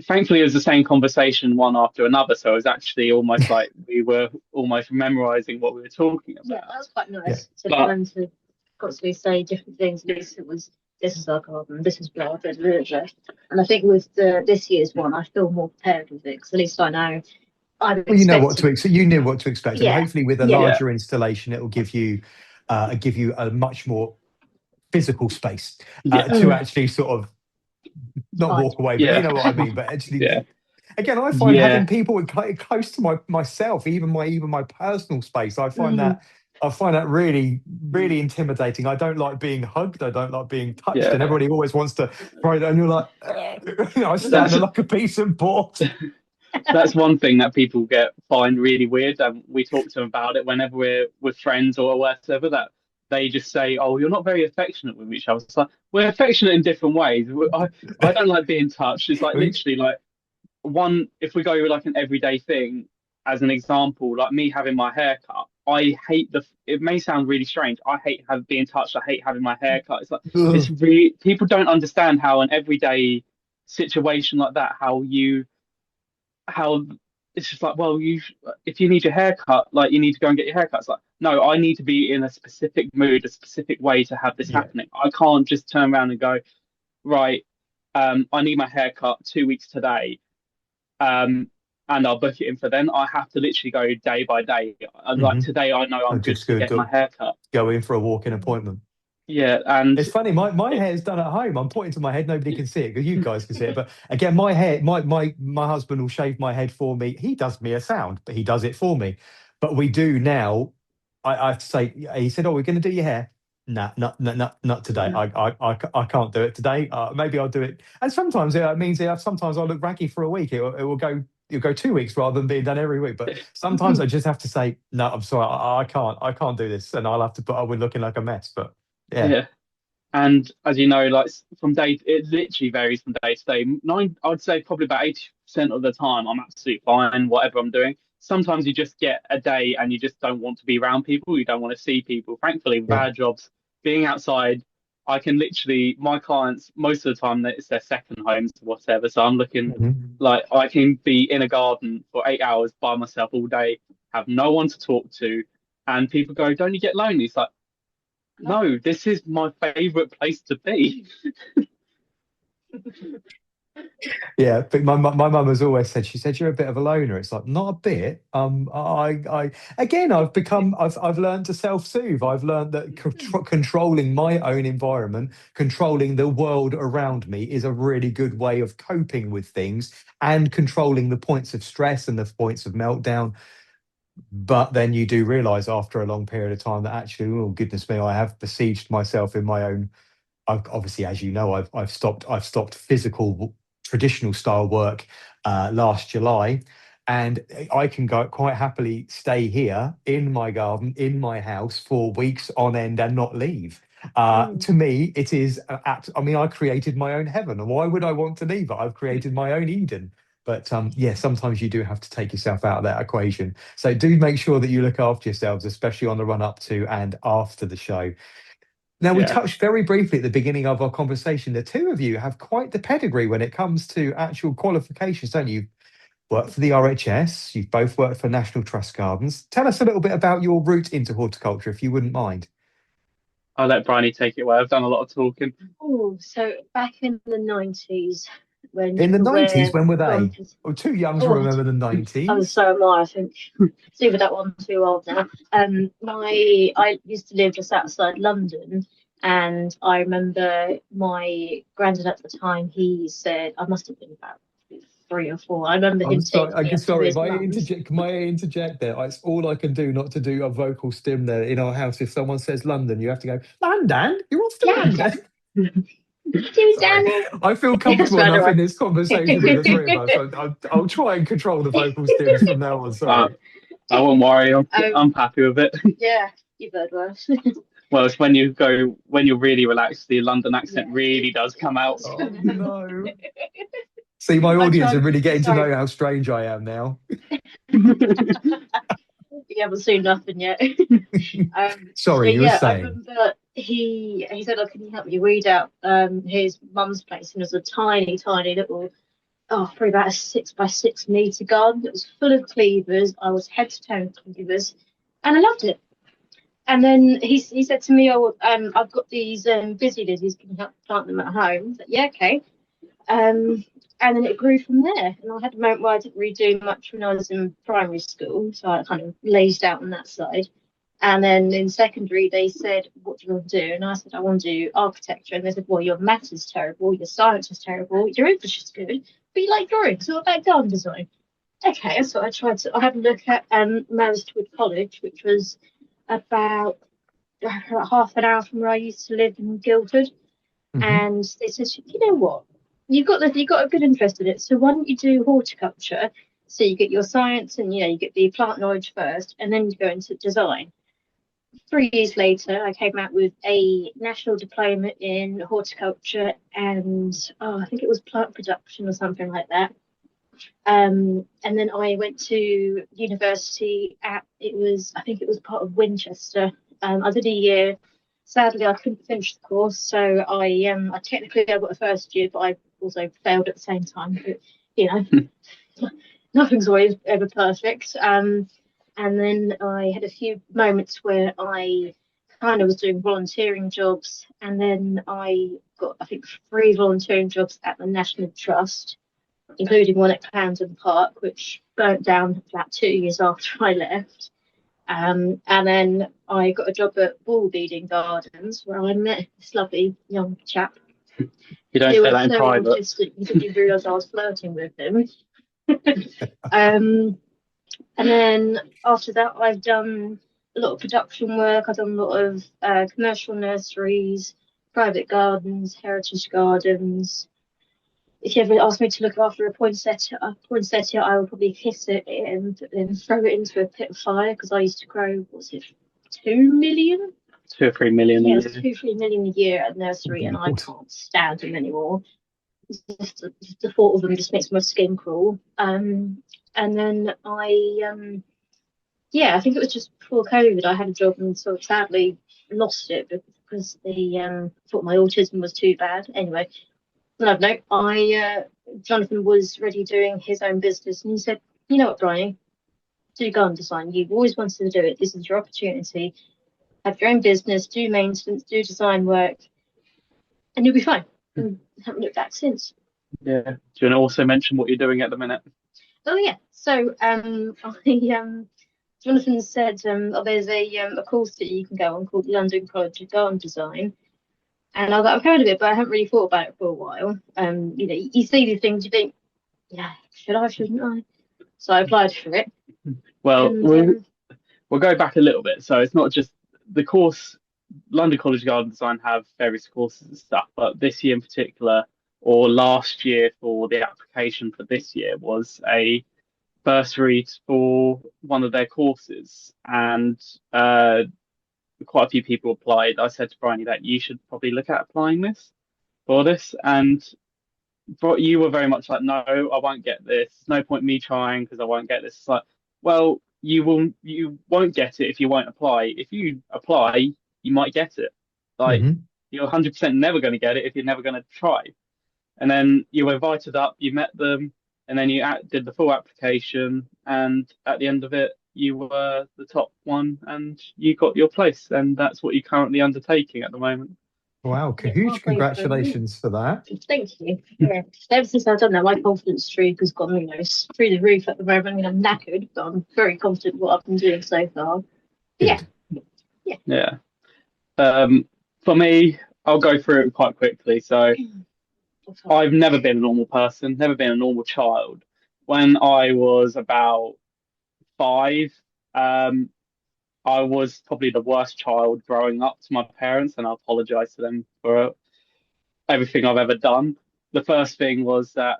Thankfully, it was the same conversation one after another, so it was actually almost like we were almost memorizing what we were talking about.
Yeah, that was quite nice to learn to constantly say different things. At least it was, this is our garden, this is blah, blah, blah, blah. And I think with this year's one, I feel more prepared with it, because at least I know.
You know what to expect. You knew what to expect, and hopefully, with a larger installation, it will give you a much more physical space to actually sort of not walk away. But you know what I mean. But actually, again, I find having people close to myself, even my personal space, I find that really, really intimidating. I don't like being hugged. I don't like being touched, and everybody always wants to throw it, and you're like, I stand there like a piece of board.
That's one thing that people find really weird. We talk to them about it whenever we're with friends or whatever, that they just say, "Oh, you're not very affectionate with each other." It's like, we're affectionate in different ways. I don't like being touched. It's like literally like if we go with like an everyday thing, as an example, like me having my hair cut. I hate it may sound really strange. I hate being touched. I hate having my hair cut. It's like, it's really, people don't understand how an everyday situation like that, how it's just like, well, if you need your hair cut, like you need to go and get your hair cut. It's like, no, I need to be in a specific mood, a specific way to have this
Yeah.
happening. I can't just turn around and go, right, I need my hair cut 2 weeks today. And I'll book it in for then. I have to literally go day by day. Like today, I know I'm
I'm
good
just
to
going
get my
to
hair cut.
go in for a walk-in appointment.
Yeah, and
It's funny, my hair's done at home. I'm pointing to my head, nobody can see it because you guys can see it. But again, my hair, my husband will shave my head for me. He does me a sound, but he does it for me. But we do now. I have to say, he said, "Oh, we're going to do your hair." Nah, not today. I can't do it today. Maybe I'll do it. And sometimes it means sometimes I'll look raggy for a week. It will go. It'll go 2 weeks rather than being done every week. But sometimes I just have to say, no, I'm sorry, I can't do this, and I'll have to put up with looking like a mess. But yeah.
yeah. And as you know, like from day, it literally varies from day to day. I'd say probably about 80% of the time, I'm absolutely fine, whatever I'm doing. Sometimes you just get a day and you just don't want to be around people. You don't want to see people. Thankfully, with
Yeah.
our jobs, being outside, I can literally, my clients, most of the time, it's their second homes, whatever. So I'm looking like I can be in a garden for 8 hours by myself all day, have no one to talk to. And people go, don't you get lonely? It's like, no, this is my favorite place to be.
Yeah, but my mum has always said, she said, you're a bit of a loner. It's like, not a bit. I again, I've learned to self-soothe. I've learned that controlling my own environment, controlling the world around me is a really good way of coping with things and controlling the points of stress and the points of meltdown. But then you do realize after a long period of time that actually, oh goodness me, I have besieged myself in my own. Obviously, as you know, I've stopped physical traditional style work last July, and I can go quite happily stay here in my garden in my house for weeks on end and not leave. To me, it is. I mean, I created my own heaven, and why would I want to leave it? I've created my own Eden. But yeah, sometimes you do have to take yourself out of that equation. So do make sure that you look after yourselves, especially on the run up to and after the show. Now, we
Yeah.
touched very briefly at the beginning of our conversation. The two of you have quite the pedigree when it comes to actual qualifications, don't you? You've worked for the RHS, you've both worked for National Trust Gardens. Tell us a little bit about your route into horticulture, if you wouldn't mind.
I'll let Bryony take it away. I've done a lot of talking.
Oh, so back in the 90s, when
In
you
the
could
90s,
wear
when were they?
jumpers.
Oh, too young to
Oh,
remember the
so
90s.
am I think. It's either that one too old now. I used to live just outside London, and I remember my granddad at the time. He said I must have been about 3 or 4. I remember
I'm
him
sorry.
taking me up to
Sorry.
his mum's.
May I interject there? It's all I can do not to do a vocal stim there in our house. If someone says London, you have to go, London? You want to
London.
London?
Do
Sorry.
down there.
I feel
That's
comfortable
right,
enough in
alright.
this conversation with the three of us. I'll try and control the vocal stims from now on. Sorry.
I won't worry. I'm happy with it.
Yeah, you've heard worse.
Well, it's when you're really relaxed, the London accent really does come out.
Oh, no. See, my
I
audience
tried.
are really getting to
Sorry,
know how strange I am now.
you haven't seen nothing yet. So
Sorry, you were
yeah, I
saying.
remember he said, "Oh, can you help me weed out his mum's place?" And it was a tiny, tiny little, probably about a 6 by 6 meter garden. It was full of cleavers. I was head to toe in cleavers, and I loved it. And then he said to me, "Oh, I've got these busy lizzies. Can you help plant them at home?" I was like, "Yeah, okay." And then it grew from there. And I had a moment where I didn't really do much when I was in primary school, so I kind of lazed out on that side. And then in secondary, they said, "What do you want to do?" And I said, "I want to do architecture." And they said, "Well, your maths is terrible, your science is terrible, your English is good, but you like drawing, so what about garden design?" Okay, so I had a look at Mareswood College, which was about half an hour from where I used to live in Guildford. And they said, "You know what? You've got a good interest in it. So why don't you do horticulture? So you get your science and you get the plant knowledge first, and then you go into design." 3 years later, I came out with a national diploma in horticulture and I think it was plant production or something like that. And then I went to university I think it was part of Winchester. I did a year. Sadly, I couldn't finish the course, so I technically I got a first year, but I also failed at the same time. But, nothing's always ever perfect. And then I had a few moments where I kind of was doing volunteering jobs, and then I got, I think, 3 volunteering jobs at the National Trust, including one at Clarendon Park, which burnt down about 2 years after I left. And then I got a job at Ball Beading Gardens, where I met this lovely young chap.
You don't
He
say
was
that in
so
private.
autistic, he didn't realise I was flirting with him. um, and then after that, I've done a lot of production work. I've done a lot of commercial nurseries, private gardens, heritage gardens. If you ever ask me to look after a poinsettia, I would probably kiss it and then throw it into a pit of fire, because I used to grow, what was it, 2 million?
2 or 3 million
Yeah,
a
it was
year.
2-3 million a year at nursery, and I
Lord.
can't stand them anymore. Just the thought of them just makes my skin crawl. And then I think it was just before COVID, I had a job and sort of sadly lost it because they thought my autism was too bad. Anyway, no, Jonathan was ready doing his own business, and he said, "You know what, Bryony, do garden design. You've always wanted to do it. This is your opportunity. Have your own business, do maintenance, do design work, and you'll be fine." And haven't looked back since.
Yeah. Do you want to also mention what you're doing at the minute?
Oh yeah. So Jonathan said there's a course that you can go on called London College of Garden Design. And I was like, I've heard of it, but I haven't really thought about it for a while. You see these things, you think, yeah, should I, shouldn't I? So I applied for it.
Well,
And
we'll go back a little bit. So it's not just the course. London College of Garden Design have various courses and stuff, but this year in particular, or last year for the application for this year, was a bursary for one of their courses, and quite a few people applied. I said to Bryony that you should probably look at applying for this, and you were very much like, no, I won't get this. No point me trying because I won't get this. It's like, well, you won't get it if you won't apply. If you apply, you might get it. Like,
Mhm.
you're 100% never going to get it if you're never going to try. And then you were invited up, you met them, and then you did the full application, and at the end of it, you were the top one, and you got your place, and that's what you're currently undertaking at the moment.
Wow,
yeah,
huge
halfway through.
congratulations for that.
Thank you. Yeah. Ever since I've done that, my confidence streak has gone, through the roof at the moment. I mean, I'm knackered, but I'm very confident what I've been doing so far. Yeah.
Good.
Yeah. For me, I'll go through it quite quickly. So I've never been a normal person, never been a normal child. When I was about 5, I was probably the worst child growing up to my parents, and I apologize to them for everything I've ever done. The first thing was that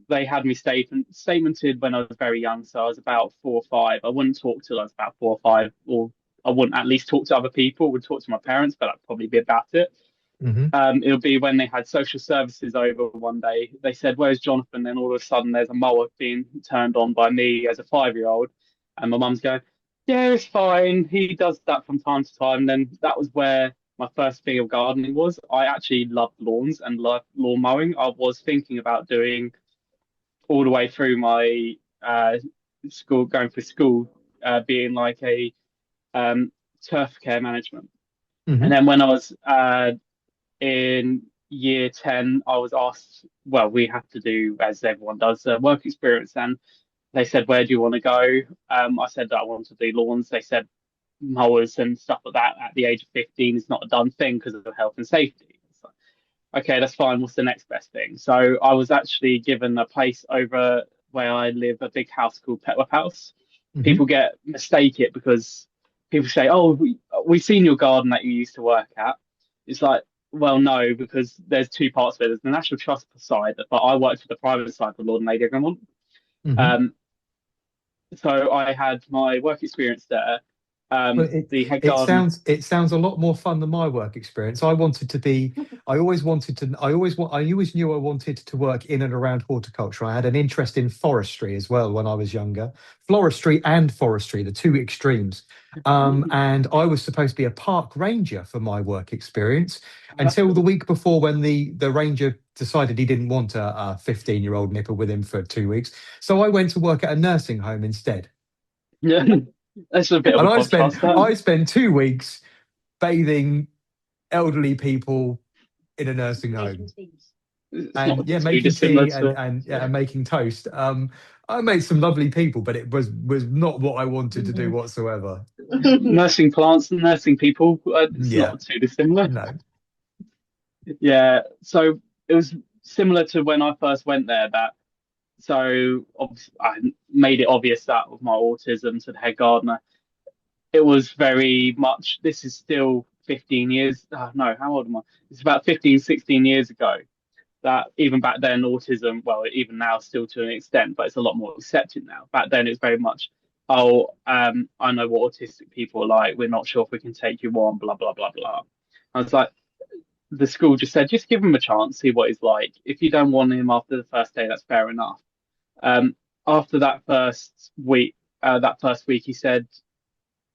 they had me statemented when I was very young, so I was about 4 or 5. I wouldn't talk till I was about 4 or 5, or I wouldn't at least talk to other people. I would talk to my parents, but that'd probably be about it.
Hmm.
It'll be when they had social services over one day. They said, "Where's Jonathan?" And all of a sudden, there's a mower being turned on by me as a 5-year-old, and my mum's going, "Yeah, it's fine. He does that from time to time." And then that was where my first thing of gardening was. I actually loved lawns and loved lawn mowing. I was thinking about doing all the way through my school, going through school, being like a um, turf care management. And
Hmm.
then when I was in year 10, I was asked, well, we have to do, as everyone does, work experience. And they said, "Where do you want to go?" I said that I want to do lawns. They said mowers and stuff like that at the age of 15 is not a done thing because of health and safety. So, okay, that's fine. What's the next best thing? So I was actually given a place over where I live, a big house called Petworth House.
Hmm.
People mistake it because people say, "Oh, we've seen your garden that you used to work at." It's like, well, no, because there's two parts of it. There's the National Trust side, but I worked for the private side for Lord and Lady Egmont.
Hmm.
Um, so I had my work experience there.
Well,
The head
it
garden.
sounds a lot more fun than my work experience. I wanted to be. I always wanted to. I always knew I wanted to work in and around horticulture. I had an interest in forestry as well when I was younger. Floristry and forestry, the two extremes. And I was supposed to be a park ranger for my work experience until the week before, when the ranger decided he didn't want a 15-year-old nipper with him for 2 weeks. So I went to work at a nursing home instead.
Yeah. That's a bit of
And
a contrast there.
I spent 2 weeks bathing elderly people in a nursing home.
Making teas.
It's
And
not
yeah,
too
making
dissimilar
tea
to
and making toast. I made some lovely people, but it was not what I wanted to do whatsoever.
nursing plants and nursing people. It's
Yeah,
not too dissimilar.
no.
Yeah, so it was similar to when I first went there. I made it obvious that with my autism to the head gardener, it was very much. This is still 15 years. No, how old am I? It's about 15, 16 years ago. That even back then, autism, well, even now, still to an extent, but it's a lot more accepted now. Back then, it's very much, I know what autistic people are like. We're not sure if we can take you on, blah, blah, blah, blah. I was like, the school just said, just give him a chance, see what he's like. If you don't want him after the first day, that's fair enough. Um, After that first week, he said,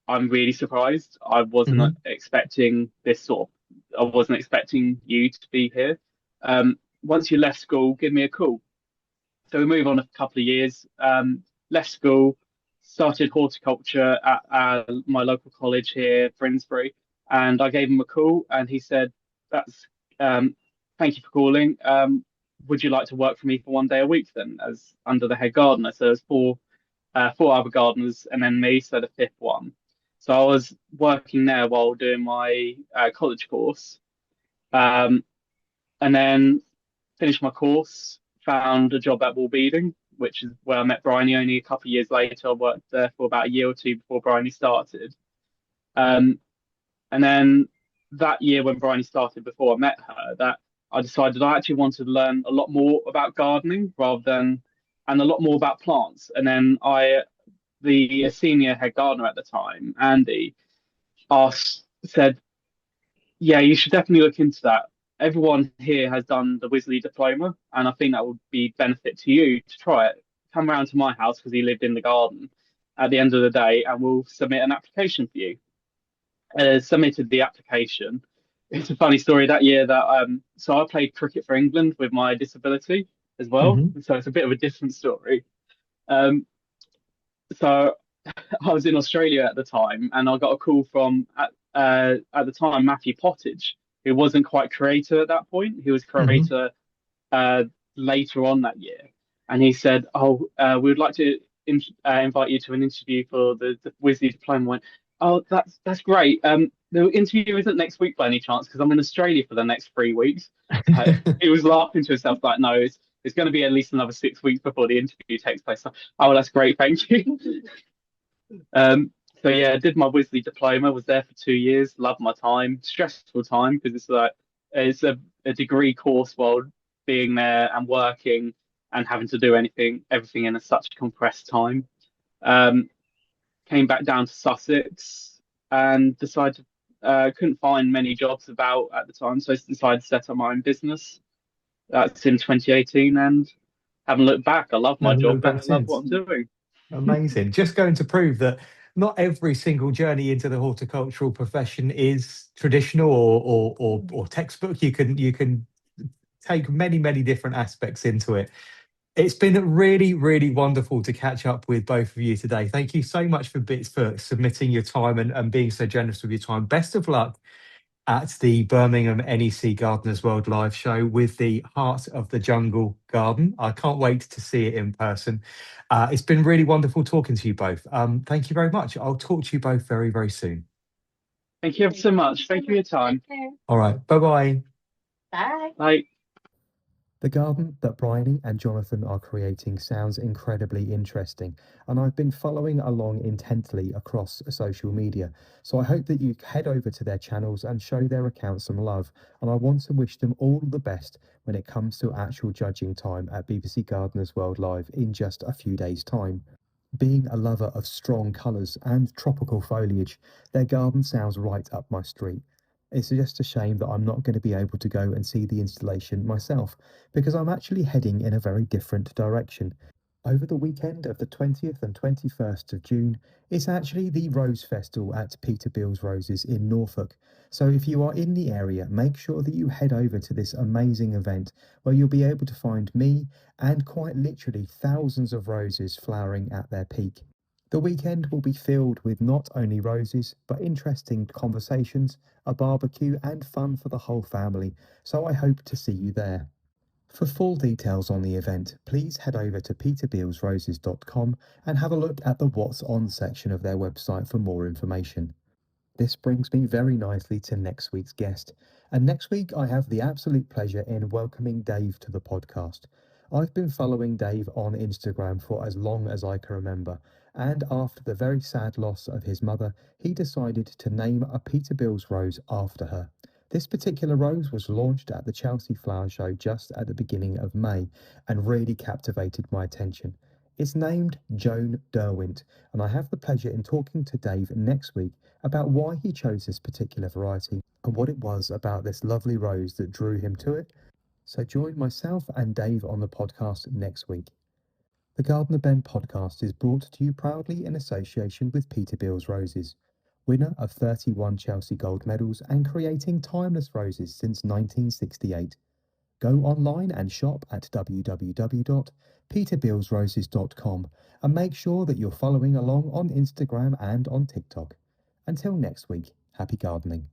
I'm really surprised. I
Hmm.
wasn't expecting I wasn't expecting you to be here. Once you left school, give me a call. So we move on a couple of years. Left school, started horticulture at my local college here, Finsbury, and I gave him a call, and he said, "That's thank you for calling. Would you like to work for me for one day a week then, as under the head gardener?" So there's four other gardeners, and then me, so the fifth one. So I was working there while doing my college course, um, and then finished my course, found a job at Woolbeeding, which is where I met Bryony only a couple of years later. I worked there for about a year or two before Bryony started. Um, and then that year when Bryony started, before I met her, that I decided I actually wanted to learn a lot more about gardening and a lot more about plants. And then the senior head gardener at the time, Andy, said, yeah, you should definitely look into that. Everyone here has done the Wisley diploma, and I think that would be benefit to you to try it. Come round to my house because he lived in the garden at the end of the day, and we'll submit an application for you. Submitted the application. It's a funny story that year that so I played cricket for England with my disability as well,
Hmm.
so it's a bit of a different story. Um, so I was in Australia at the time, and I got a call from at the time Matthew Pottage, who wasn't quite creator at that point. He was
Hmm.
creator uh, later on that year, and he said, "Oh, we would like to invite you to an interview for the Wisley diploma." I went, "Oh, that's great. The interview isn't next week by any chance because I'm in Australia for the next 3 weeks." So he was laughing to himself like, "No, it's going to be at least another 6 weeks before the interview takes place." So, oh, that's great, thank you. Um, so yeah, I did my Wisley diploma. Was there for 2 years. Loved my time. Stressful time because it's a degree course while being there and working and having to do everything in such a compressed time. Um, Came back down to Sussex and decided couldn't find many jobs about at the time, so I decided to set up my own business. That's in 2018, and haven't looked back. I love my
Haven't
job
looked
and
back
I love what
since.
I'm doing.
Amazing. Just going to prove that not every single journey into the horticultural profession is traditional or textbook. You can take many different aspects into it. It's been really, really wonderful to catch up with both of you today. Thank you so much for submitting your time and being so generous with your time. Best of luck at the Birmingham NEC Gardeners World Live show with the Heart of the Jungle Garden. I can't wait to see it in person. It's been really wonderful talking to you both. Thank you very much. I'll talk to you both very, very soon.
Thank you ever so much. Thank you for your time.
Take care.
All right. Bye-bye.
Bye.
Bye.
The garden that Bryony and Jonathan are creating sounds incredibly interesting, and I've been following along intently across social media. So I hope that you head over to their channels and show their accounts some love. And I want to wish them all the best when it comes to actual judging time at BBC Gardeners World Live in just a few days' time. Being a lover of strong colours and tropical foliage, their garden sounds right up my street. It's just a shame that I'm not going to be able to go and see the installation myself, because I'm actually heading in a very different direction. Over the weekend of the 20th and 21st of June, it's actually the Rose Festival at Peter Beales Roses in Norfolk. So if you are in the area, make sure that you head over to this amazing event where you'll be able to find me and quite literally thousands of roses flowering at their peak. The weekend will be filled with not only roses, but interesting conversations, a barbecue, and fun for the whole family, so I hope to see you there. For full details on the event, please head over to peterbealesroses.com and have a look at the What's On section of their website for more information. This brings me very nicely to next week's guest. And next week, I have the absolute pleasure in welcoming Dave to the podcast. I've been following Dave on Instagram for as long as I can remember. And after the very sad loss of his mother, he decided to name a Peter Beales Rose after her. This particular rose was launched at the Chelsea Flower Show just at the beginning of May and really captivated my attention. It's named Joan Derwent, and I have the pleasure in talking to Dave next week about why he chose this particular variety and what it was about this lovely rose that drew him to it. So join myself and Dave on the podcast next week. The Gardener Ben podcast is brought to you proudly in association with Peter Beales Roses, winner of 31 Chelsea Gold medals and creating timeless roses since 1968. Go online and shop at www.peterbealesroses.com and make sure that you're following along on Instagram and on TikTok. Until next week, happy gardening.